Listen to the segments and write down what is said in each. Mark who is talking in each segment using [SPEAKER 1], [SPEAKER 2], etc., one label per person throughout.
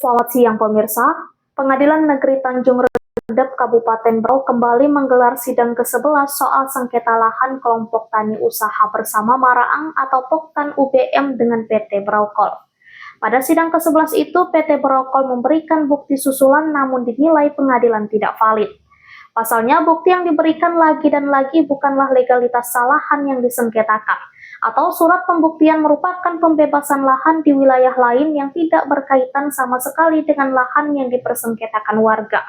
[SPEAKER 1] Selamat siang pemirsa, Pengadilan Negeri Tanjung Redep Kabupaten Berau kembali menggelar sidang ke-11 soal sengketa lahan kelompok tani usaha bersama Maraang atau Poktan UBM dengan PT Braukol. Pada sidang ke-11 itu, PT Braukol memberikan bukti susulan namun dinilai pengadilan tidak valid. Pasalnya, bukti yang diberikan lagi dan lagi bukanlah legalitas lahan yang disengketakan, atau surat pembuktian merupakan pembebasan lahan di wilayah lain yang tidak berkaitan sama sekali dengan lahan yang dipersengketakan warga.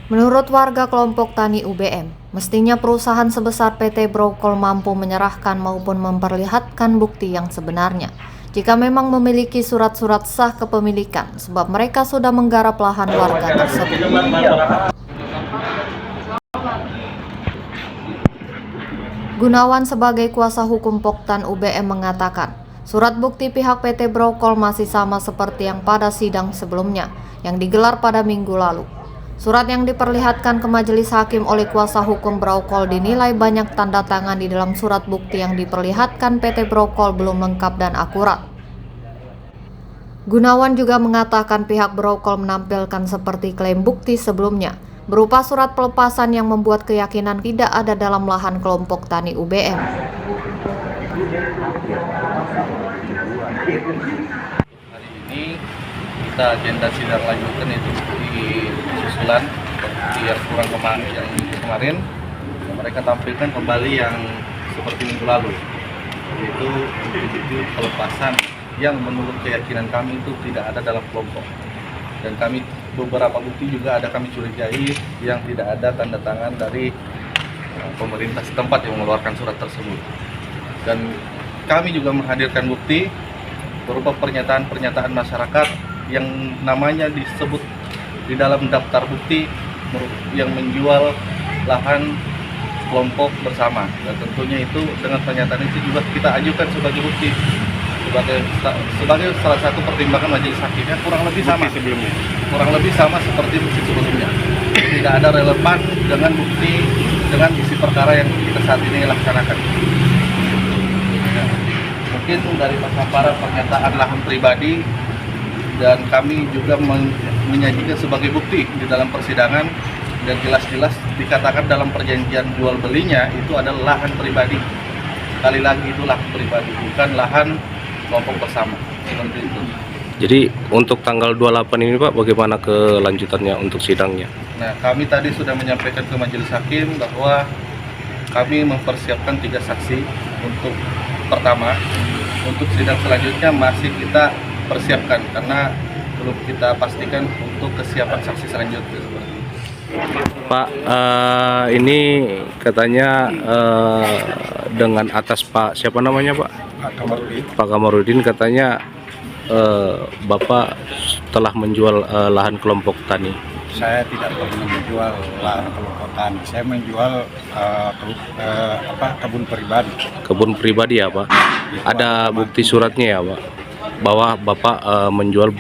[SPEAKER 2] Menurut warga kelompok tani UBM, mestinya perusahaan sebesar PT Braukol mampu menyerahkan maupun memperlihatkan bukti yang sebenarnya jika memang memiliki surat-surat sah kepemilikan, sebab mereka sudah menggarap lahan warga tersebut. Gunawan sebagai kuasa hukum Poktan UBM mengatakan, surat bukti pihak PT Braukol masih sama seperti yang pada sidang sebelumnya yang digelar pada minggu lalu. Surat yang diperlihatkan ke majelis hakim oleh kuasa hukum Braukol dinilai banyak tanda tangan di dalam surat bukti yang diperlihatkan PT Braukol belum lengkap dan akurat. Gunawan juga mengatakan pihak Braukol menampilkan seperti klaim bukti sebelumnya, berupa surat pelepasan yang membuat keyakinan tidak ada dalam lahan kelompok tani UBM.
[SPEAKER 3] Hari ini kita agenda sidang lanjutan itu di susulan yang kurang kemarin mereka tampilkan kembali yang seperti minggu lalu, yaitu bukti pelepasan yang menurut keyakinan kami itu tidak ada dalam kelompok, dan kami beberapa bukti juga ada kami curigai yang tidak ada tanda tangan dari pemerintah setempat yang mengeluarkan surat tersebut. Dan kami juga menghadirkan bukti berupa pernyataan masyarakat yang namanya disebut di dalam daftar bukti yang menjual lahan kelompok bersama, dan tentunya itu dengan pernyataan itu juga kita ajukan sebagai bukti sebagai salah satu pertimbangan majelis hakimnya. Kurang lebih sama seperti bukti sebelumnya, tidak ada relevan dengan bukti dengan isi perkara yang kita saat ini laksanakan. Mungkin dari paparan pernyataan lahan pribadi, dan kami juga menyajikan sebagai bukti di dalam persidangan, dan jelas-jelas dikatakan dalam perjanjian jual belinya itu adalah lahan pribadi. Sekali lagi itu lahan pribadi, bukan lahan kelompok bersama, seperti itu.
[SPEAKER 4] Jadi untuk tanggal 28 ini Pak, bagaimana kelanjutannya untuk sidangnya?
[SPEAKER 3] Nah, kami tadi sudah menyampaikan ke majelis hakim bahwa kami mempersiapkan 3 saksi untuk pertama. Untuk sidang selanjutnya masih kita persiapkan karena belum kita pastikan untuk kesiapan saksi selanjutnya.
[SPEAKER 4] Pak, ini katanya dengan atas Pak, siapa namanya Pak? Pak Kamarudin katanya Bapak telah menjual lahan kelompok tani.
[SPEAKER 5] Saya tidak pernah menjual lahan kelompok tani. Saya menjual kebun pribadi.
[SPEAKER 4] Kebun pribadi ya Pak? Ada bukti suratnya ya Pak? Bahwa Bapak menjual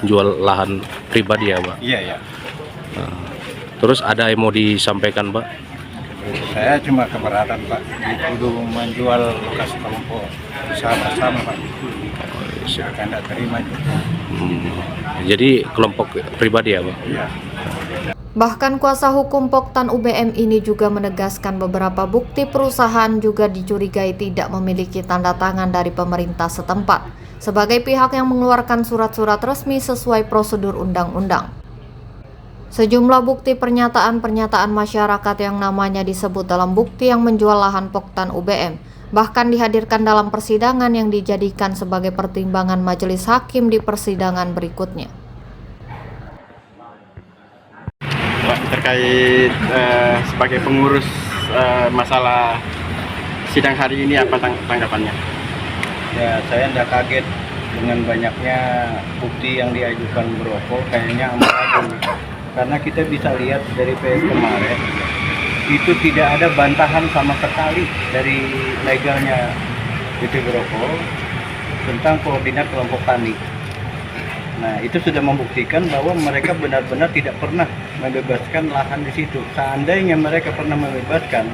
[SPEAKER 4] jual lahan pribadi ya Pak?
[SPEAKER 5] Iya, ya.
[SPEAKER 4] Terus ada yang mau disampaikan Pak?
[SPEAKER 5] Saya cuma keberatan Pak, dituduh menjual lokasi kelompok usaha bersama Pak. Saya tidak terima juga.
[SPEAKER 4] Jadi kelompok pribadi ya Pak?
[SPEAKER 5] Iya.
[SPEAKER 2] Bahkan kuasa hukum Poktan UBM ini juga menegaskan beberapa bukti perusahaan juga dicurigai tidak memiliki tanda tangan dari pemerintah setempat sebagai pihak yang mengeluarkan surat-surat resmi sesuai prosedur undang-undang. Sejumlah bukti pernyataan masyarakat yang namanya disebut dalam bukti yang menjual lahan Poktan UBM bahkan dihadirkan dalam persidangan yang dijadikan sebagai pertimbangan majelis hakim di persidangan berikutnya.
[SPEAKER 6] Terkait sebagai pengurus masalah sidang hari ini, apa tanggapannya?
[SPEAKER 5] Ya, saya tidak kaget dengan banyaknya bukti yang diajukan Braukol, kayaknya amburadul. Karena kita bisa lihat dari PS kemarin, itu tidak ada bantahan sama sekali dari legalnya PT Braukol tentang koordinat kelompok tani. Nah, itu sudah membuktikan bahwa mereka benar-benar tidak pernah membebaskan lahan di situ. Seandainya mereka pernah membebaskan,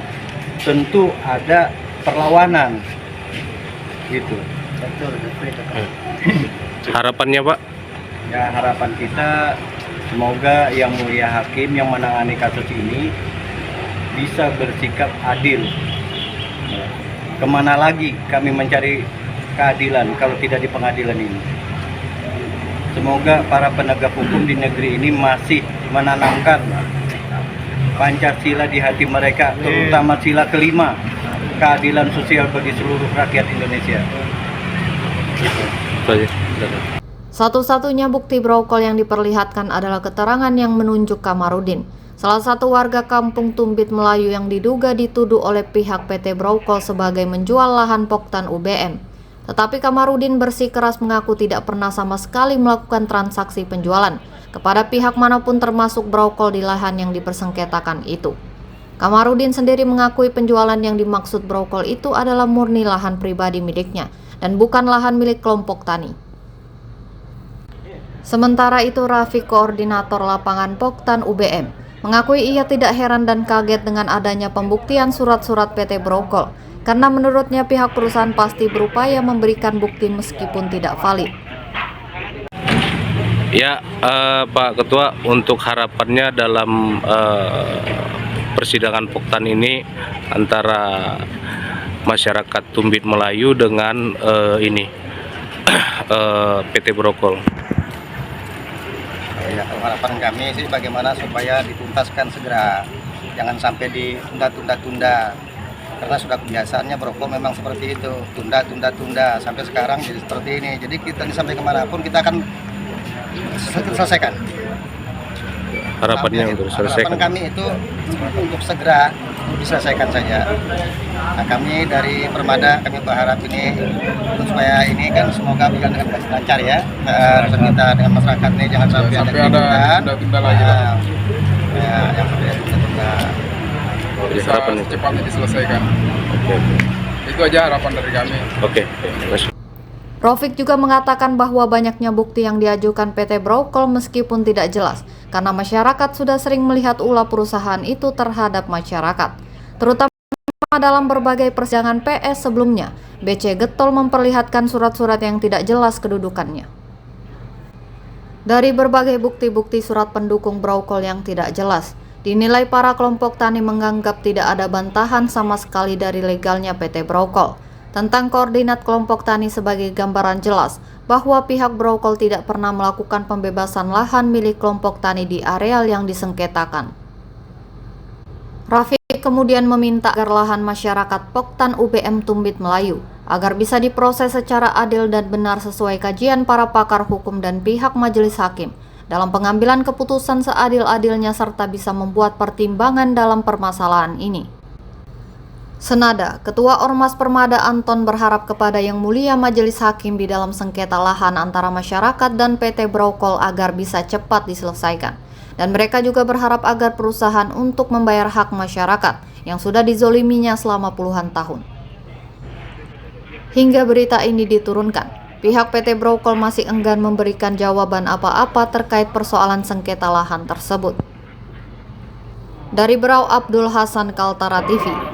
[SPEAKER 5] tentu ada perlawanan Gitu.
[SPEAKER 4] Harapannya Pak?
[SPEAKER 5] Ya, harapan kita semoga Yang Mulia Hakim yang menangani kasus ini bisa bersikap adil. Kemana lagi kami mencari keadilan kalau tidak di pengadilan ini? Semoga para penegak hukum di negeri ini masih menanamkan Pancasila di hati mereka, terutama sila kelima, keadilan sosial bagi seluruh rakyat Indonesia.
[SPEAKER 4] Itu aja.
[SPEAKER 2] Satu-satunya bukti brokol yang diperlihatkan adalah keterangan yang menunjuk Kamarudin, salah satu warga kampung Tumbit Melayu yang diduga dituduh oleh pihak PT Brokol sebagai menjual lahan Poktan UBM. Tetapi Kamarudin bersikeras mengaku tidak pernah sama sekali melakukan transaksi penjualan kepada pihak manapun termasuk Brokol di lahan yang dipersengketakan itu. Kamarudin sendiri mengakui penjualan yang dimaksud Brokol itu adalah murni lahan pribadi miliknya dan bukan lahan milik kelompok tani. Sementara itu, Rafiq, koordinator lapangan Poktan UBM, mengakui ia tidak heran dan kaget dengan adanya pembuktian surat-surat PT Brokol, karena menurutnya pihak perusahaan pasti berupaya memberikan bukti meskipun tidak valid.
[SPEAKER 4] Ya, Pak Ketua, untuk harapannya dalam persidangan Poktan ini antara masyarakat Tumbit Melayu dengan PT Brokol.
[SPEAKER 7] Ya, harapan kami sih bagaimana supaya dituntaskan segera, jangan sampai ditunda-tunda, karena sudah kebiasaannya Brokol memang seperti itu, tunda sampai sekarang jadi seperti ini. Jadi kita sampai kemanapun kita akan selesaikan.
[SPEAKER 4] Harapannya untuk selesaikan.
[SPEAKER 7] Harapan kami itu untuk segera diselesaikan saja. Nah, kami dari Permada kami berharap ini supaya ini kan semoga berjalan dengan lancar ya. Urusan kita dengan masyarakat ini jangan sampai ada tunda lagi. Yang sampai ada tunda.
[SPEAKER 8] Bisa cepatnya diselesaikan.
[SPEAKER 4] Oke.
[SPEAKER 8] Itu aja harapan dari kami.
[SPEAKER 4] Oke.
[SPEAKER 2] Rafiq juga mengatakan bahwa banyaknya bukti yang diajukan PT Brokol meskipun tidak jelas, karena masyarakat sudah sering melihat ulah perusahaan itu terhadap masyarakat. Terutama dalam berbagai persidangan PS sebelumnya, BC getol memperlihatkan surat-surat yang tidak jelas kedudukannya. Dari berbagai bukti-bukti surat pendukung Brokol yang tidak jelas, dinilai para kelompok tani menganggap tidak ada bantahan sama sekali dari legalnya PT Brokol. Tentang koordinat kelompok tani sebagai gambaran jelas bahwa pihak Brokol tidak pernah melakukan pembebasan lahan milik kelompok tani di areal yang disengketakan. Rafiq kemudian meminta agar lahan masyarakat Poktan UBM Tumbit Melayu agar bisa diproses secara adil dan benar sesuai kajian para pakar hukum dan pihak majelis hakim dalam pengambilan keputusan seadil-adilnya serta bisa membuat pertimbangan dalam permasalahan ini. Senada, Ketua Ormas Permada Anton berharap kepada Yang Mulia Majelis Hakim di dalam sengketa lahan antara masyarakat dan PT Brokol agar bisa cepat diselesaikan. Dan mereka juga berharap agar perusahaan untuk membayar hak masyarakat yang sudah dizoliminya selama puluhan tahun. Hingga berita ini diturunkan, pihak PT Brokol masih enggan memberikan jawaban apa-apa terkait persoalan sengketa lahan tersebut. Dari Berau, Abdul Hasan, Kaltara TV.